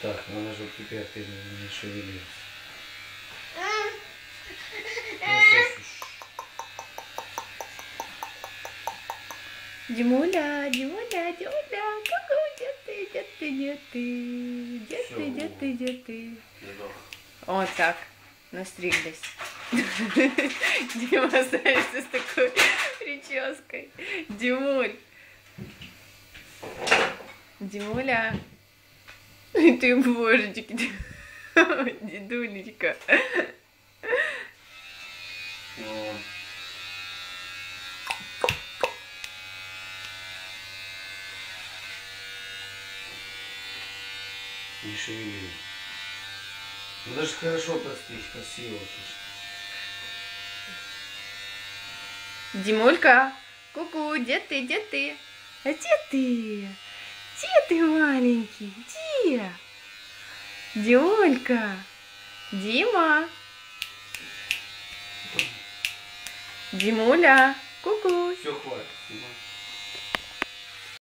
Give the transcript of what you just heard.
Так, надо же теперь ты не шевелился. Димуля, Димуля, Димуля, какой, где ты, где ты, где ты, где ты, где ты, где ты? Вот так, настриглись. Дима остаешься с такой прической. Димуль. Димуля. Ты божечки. Дедулечка. Не шевели. Ну даже хорошо подстричь, красиво. Димулька, ку-ку, где ты, где ты? А где ты? Где ты, маленький? Где? Димулька, Дима. Димуля, ку-ку. Все, хватит.